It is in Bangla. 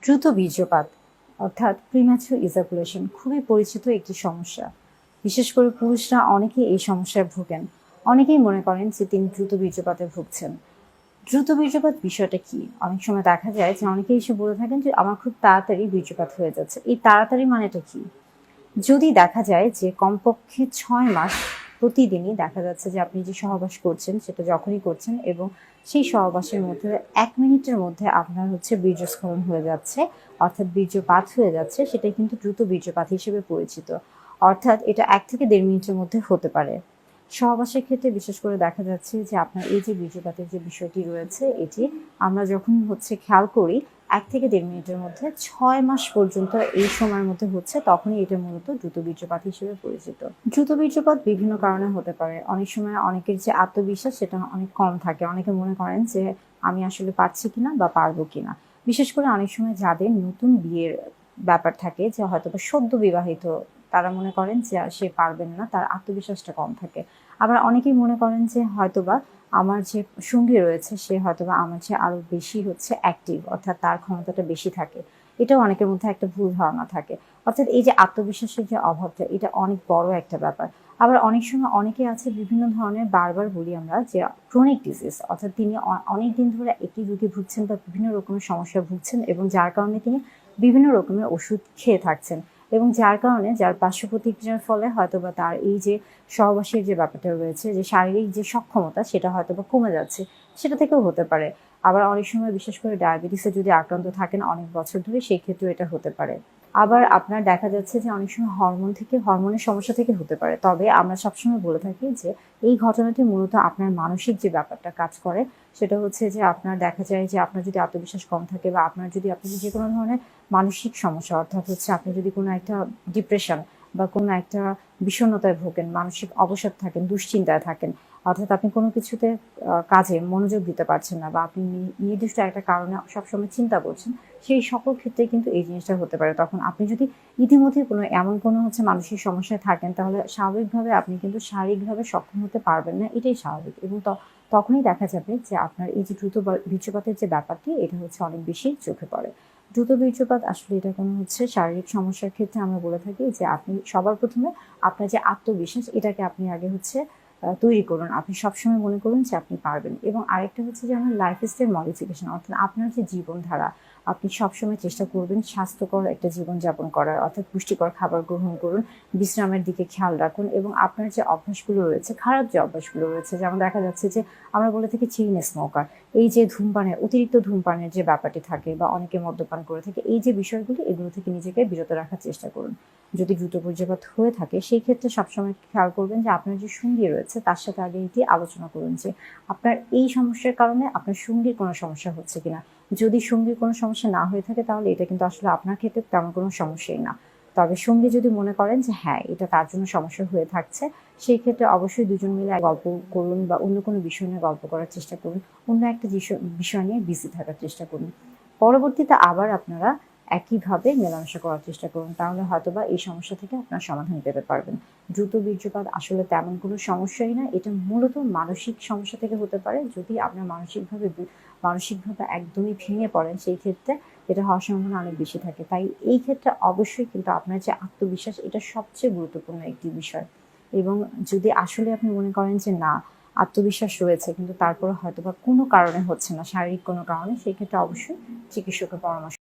দ্রুত বীর্যপাত অর্থাৎ প্রিম্যাচুর ইজাকুলেশন খুবই পরিচিত একটি সমস্যা। বিশেষ করে পুরুষরা অনেকেই এই সমস্যায় ভোগেন। অনেকেই মনে করেন যে তিনি দ্রুত বীর্যপাতে ভুগছেন। দ্রুত বীর্যপাত বিষয়টা কি? অনেক সময় দেখা যায় যে অনেকেই এসে বলে থাকেন যে আমার খুব তাড়াতাড়ি বীর্যপাত হয়ে যাচ্ছে। এই তাড়াতাড়ি মানেটা কি? যদি দেখা যায় যে কমপক্ষে 6 মাস প্রতিদিনই দেখা যাচ্ছে যে আপনি যে সহবাস করছেন সেটা যখনই করছেন এবং সেই সহবাসের মধ্যে 1 মিনিটের মধ্যে আপনার বীর্যস্খলন হয়ে যাচ্ছে, অর্থাৎ বীর্যপাত হয়ে যাচ্ছে, সেটা কিন্তু দ্রুত বীর্যপাত হিসেবে পরিচিত। অর্থাৎ এটা 1 থেকে 1.5 মিনিটের মধ্যে হতে পারে। সহবাসের ক্ষেত্রে বিশেষ করে দেখা যাচ্ছে যে আপনার এই যে বীর্যপাতের যে বিষয়টি রয়েছে, এটি আমরা যখন খেয়াল করি 1 থেকে 1.5 মিনিটের মধ্যে 6 মাস পর্যন্ত এই সময়ের মধ্যে হচ্ছে, তখনই এটা মূলত দ্রুত বীর্যপাত হিসেবে পরিচিত। দ্রুত বীর্যপাত বিভিন্ন কারণে হতে পারে। অনেক সময় অনেকের যে আত্মবিশ্বাস সেটা অনেক কম থাকে। অনেকে মনে করেন যে আমি আসলে পারছি কিনা বা পারবো কিনা। বিশেষ করে অনেক সময় যাদের নতুন বিয়ের ব্যাপার থাকে, যে হয়তো বা সদ্য বিবাহিত, তারা মনে করেন যে সে পারবেন না, তার আত্মবিশ্বাসটা কম থাকে। আবার অনেকেই মনে করেন যে হয়তোবা আমার যে সঙ্গী রয়েছে সে হয়তোবা আমার চেয়ে আরো বেশি অ্যাক্টিভ, অর্থাৎ তার ক্ষমতাটা বেশি থাকে। এটাও অনেকের মধ্যে একটা ভুল ধারণা থাকে। অর্থাৎ এই যে আত্মবিশ্বাসের যে অভাবটা, এটা অনেক বড় একটা ব্যাপার। আবার অনেক সময় অনেকে আছে বিভিন্ন ধরনের, বারবার বলি আমরা, যে ক্রনিক ডিজিজ, অর্থাৎ তিনি অনেক দিন ধরে একই রোগে ভুগছেন বা বিভিন্ন রকমের সমস্যায় ভুগছেন এবং যার কারণে তিনি বিভিন্ন রকমের ওষুধ খেয়ে থাকছেন, এবং যার কারণে যার পার্শ্ব প্রতিক্রিয়ার ফলে হয়তোবা তার এই যে সহবাসের যে ব্যাপারটা রয়েছে, যে শারীরিক যে সক্ষমতা সেটা হয়তোবা কমে যাচ্ছে, সেটা থেকেও হতে পারে। আবার অনেক সময় বিশেষ করে ডায়াবেটিসে যদি আক্রান্ত থাকেন অনেক বছর ধরে, সেই ক্ষেত্রেও এটা হতে পারে। আবার আপনার দেখা যাচ্ছে যে অনেক সময় হরমোনের সমস্যা থেকে হতে পারে। তবে আমরা সবসময় বলে থাকি যে এই ঘটনাটি মূলত আপনার মানসিক যে ব্যাপারটা কাজ করে, সেটা হচ্ছে যে আপনার দেখা যায় যে আপনার যদি আত্মবিশ্বাস কম থাকে বা আপনি যে কোনো ধরনের মানসিক সমস্যা, অর্থাৎ আপনি যদি কোনো একটা ডিপ্রেশন বা কোনো একটা বিষণ্ণতায় ভোগেন, মানসিক অবসাদ থাকেন, দুশ্চিন্তায় থাকেন, অর্থাৎ আপনি কোনো কিছুতে কাজে মনোযোগ দিতে পারছেন না, বা আপনি নির্দিষ্ট একটা কারণে সবসময় চিন্তা করছেন, সেই সকল ক্ষেত্রে কিন্তু এই জিনিসটা হতে পারে। তখন আপনি যদি ইতিমধ্যে এমন কোনো মানসিক সমস্যায় থাকেন, তাহলে স্বাভাবিকভাবে আপনি কিন্তু শারীরিকভাবে সক্ষম হতে পারবেন না, এটাই স্বাভাবিক। এবং তখনই দেখা যাবে যে আপনার এই যে দ্রুত বীর্যপাতের যে ব্যাপারটি, এটা অনেক বেশি চোখে পড়ে। দ্রুত বীর্যপাত আসলে এটা কোনো শারীরিক সমস্যার ক্ষেত্রে আমরা বলে থাকি যে আপনি সবার প্রথমে আপনার যে আত্মবিশ্বাস, এটাকে আপনি আগে তৈরি করুন। আপনি সবসময় মনে করুন যে আপনি পারবেন। এবং আরেকটা যে আমার লাইফস্টাইল মডিফিকেশন, অর্থাৎ আপনার যে জীবনধারা, আপনি সবসময় চেষ্টা করবেন স্বাস্থ্যকর একটা জীবনযাপন করার, অর্থাৎ পুষ্টিকর খাবার গ্রহণ করুন, বিশ্রামের দিকে খেয়াল রাখুন, এবং আপনার যে অভ্যাসগুলো রয়েছে, খারাপ যে অভ্যাসগুলো রয়েছে, যেমন দেখা যাচ্ছে যে আমরা বলে থাকি চেইন স্মোকার, এই যে অতিরিক্ত ধূমপানের যে ব্যাপারটি থাকে, বা অনেকে মদ্যপান করে থাকে, এই যে বিষয়গুলি, এগুলো থেকে নিজেকে বিরত রাখার চেষ্টা করুন। যদি দ্রুত বীর্যপাত হয়ে থাকে, সেই ক্ষেত্রে সবসময় খেয়াল করবেন যে আপনার যে সঙ্গী রয়েছে তার সাথে আগে এটি আলোচনা করুন যে আপনার এই সমস্যার কারণে আপনার সঙ্গীর কোনো সমস্যা হচ্ছে কিনা। যদি সঙ্গীর কোনো সমস্যা না হয়ে থাকে, তাহলে এটা কিন্তু আসলে আপনার ক্ষেত্রে তেমন কোনো সমস্যাই না। তবে সঙ্গী যদি মনে করেন যে হ্যাঁ, এটা তার জন্য সমস্যা হয়ে থাকছে, সেই ক্ষেত্রে অবশ্যই দুজন মিলে গল্প করুন, বা অন্য কোনো বিষয় নিয়ে গল্প করার চেষ্টা করুন, অন্য একটা বিষয় নিয়ে বিজি থাকার চেষ্টা করুন। পরবর্তীতে আবার আপনারা একইভাবে মেলামেশা করার চেষ্টা করুন, তাহলে হয়তোবা এই সমস্যা থেকে আপনার সমাধান পেতে পারবেন। দ্রুত বীর্যপাত আসলে তেমন কোনো সমস্যাই না, এটা মূলত মানসিক সমস্যা থেকে হতে পারে। যদি আপনার মানসিকভাবে একদমই ভেঙে পড়েন, সেই ক্ষেত্রে এটা হওয়ার সম্ভাবনা অনেক বেশি থাকে। তাই এই ক্ষেত্রে অবশ্যই কিন্তু আপনার যে আত্মবিশ্বাস, এটা সবচেয়ে গুরুত্বপূর্ণ একটি বিষয়। এবং যদি আসলে আপনি মনে করেন যে না, আত্মবিশ্বাস রয়েছে কিন্তু তারপরে হয়তোবা কোনো কারণে হচ্ছে না, শারীরিক কোনো কারণে, সেই ক্ষেত্রে অবশ্যই চিকিৎসকের পরামর্শ